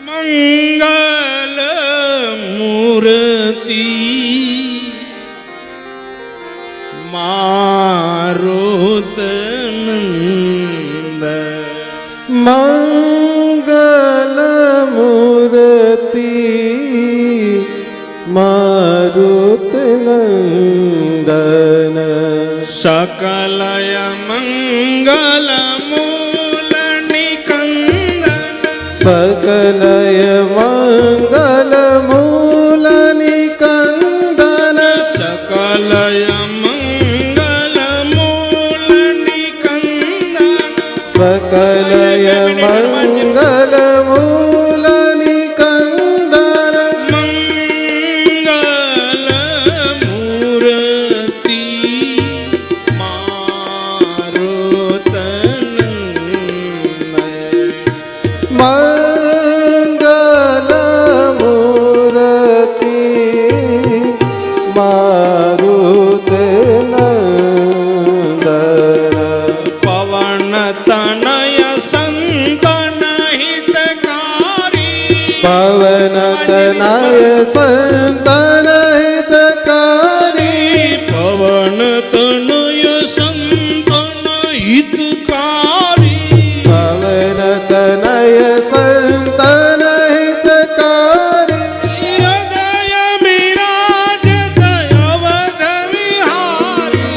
મંગલ મૂર્તિ મારુત નંદ મંગલ મૂર્તિ મારુત નંદન સકલય મંગલ મૂલ નિકંદન સકલય મંગલ મૂલ નિકંદન સકલય મંગલ મૂલ નિકંદન સકલય મંગલ મૂલ નિકંદન મંગલ મૂર્તિ મારુત નંદન મંગલ મૂર્તિ મારુત નંદન પવન તનય સંતન હિતકારી પવન તનય સંતન હિતકારી પવન તનય સંતન હિતકારી પવન તનય સંતન હિતકારી હૃદય મિરાજત અવધ વિહારી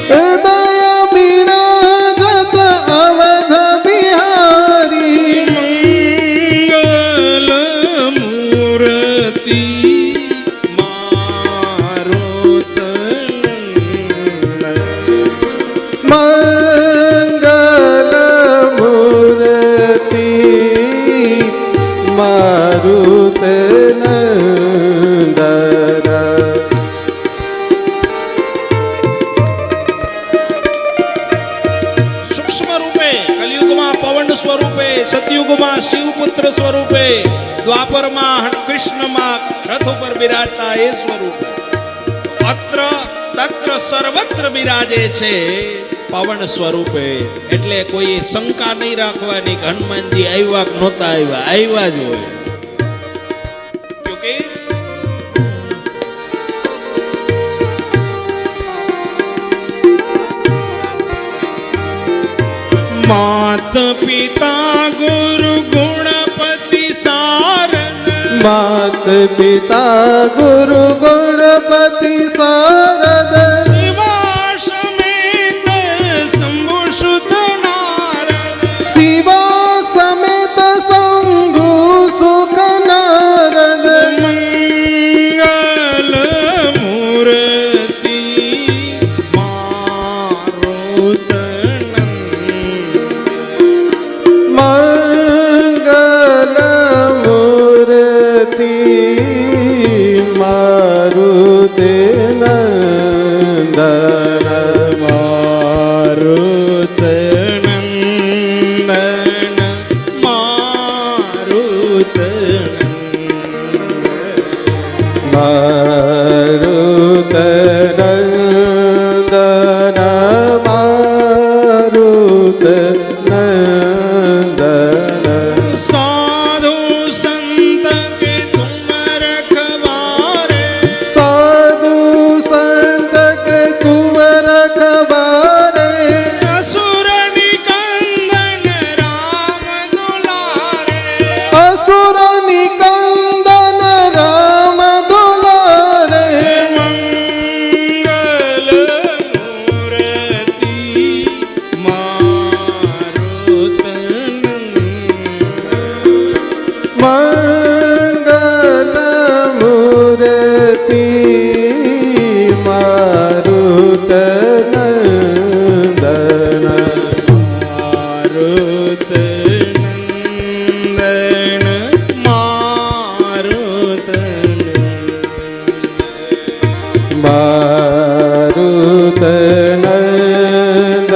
હૃદય બિરાજત અવધ બિહારી મંગલ મૂર્તિ મારુત નંદન મંગલ મૂર્તિ મારુત નંદન સૂક્ષ્મ રૂપે કલયુગમાં પવન સ્વરૂપે સતયુગમાં શિવપુત્ર સ્વરૂપે દ્વાપરમાં કૃષ્ણમાં રથ ઉપર બિરાજતા એ સ્વરૂપે અત્ર તત્ર સર્વત્ર બિરાજે છે પવન સ્વરૂપે એટલે કોઈ શંકા નહીં રાખવાની કે હનુમાનજી આવ્યા કે નહોતા આવ્યા આવ્યા જ હોય ક્યોંકિ માત પિતા ગુરુ ગુણપતિ સારદ માત પિતા ગુરુ ગણપતિ શારદ શિવા સમેત શંભુ સુત નારદ શિવા સમેત શંભુ સુખ નારદ મંગલ મૂર્તિ મારુત મંગલ મૂર્તિ મારુત નંદન મારુત નંદન મારુત મારુત નંદન મારુત નંદન સાધુ સંત કે તુમ રખવારે સાધુ સંત કે તુમ રખવારે અસુર નિકંદન રામ દુલારે અસુર નિકંદન રામ દુલારે મંગલ મૂર્તિ મારુત મંગલ મૂર્તિ મારુત નંદન મારુત નંદન મારુત મારુત નંદન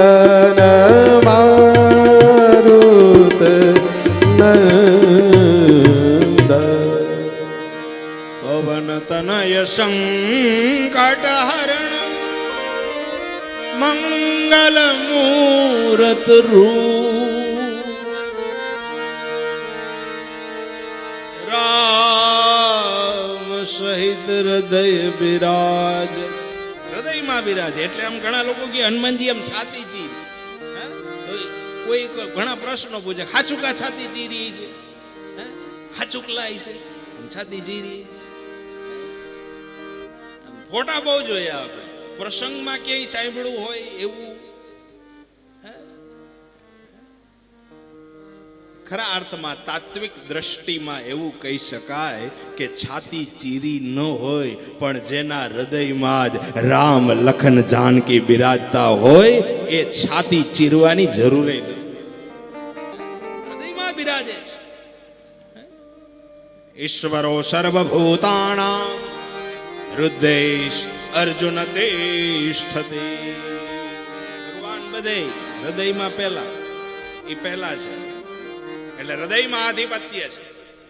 મારુત નંદન પવન તનય સંકટ હરણ મંગલ મૂરત રૂપ સહિત હૃદય બિરાજ. હૃદયમાં બિરાજે એટલે આમ ઘણા લોકો કે હનુમાનજી આમ છાતી ચીરી. તો કોઈ ઘણા પ્રશ્નો પૂછે, હાચુકા છાતી ચીરી છે, હાચુકલાય છે, છાતી ચીરી. ફોટા બહુ જોઈએ આપણે, પ્રસંગમાં ક્યાંય સાંભળ્યું હોય એવું. ખરા અર્થમાં તાત્વિક દ્રષ્ટિમાં એવું કહી શકાય કે છાતી ચીરી ન હોય, પણ જેના હૃદયમાં જ રામ લખન જાનકી બિરાજતા હોય એ છાતી ચીરવાની જરૂર નથી, હૃદયમાં બિરાજે છે. ઈશ્વરો સર્વભૂતાનાં હૃદયેશ અર્જુન તિષ્ઠતિ. ભગવાન બધે હૃદયમાં પહેલા, એ પહેલા છે એટલે હૃદયમાં આધિપત્ય છે,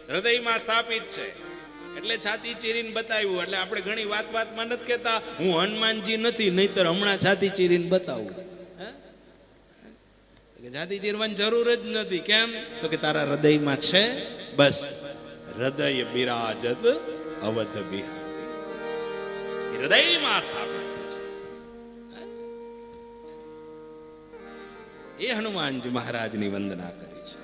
હૃદયમાં સ્થાપિત છે એટલે છાતી ચીરીને બતાવ્યું. એટલે આપણે ઘણી વાતમાં નથી કહેતા હું હનુમાનજી નથી, નહીતર હમણાં છાતી ચીરીને બતાવું. છાતી ચીરવાની જરૂર જ નથી. કેમ? તો કે તારા હૃદયમાં છે. બસ હૃદય બિરાજત અવધ બિહારી, હૃદયમાં સ્થાપિત છે. એ હનુમાનજી મહારાજની વંદના કરી છે.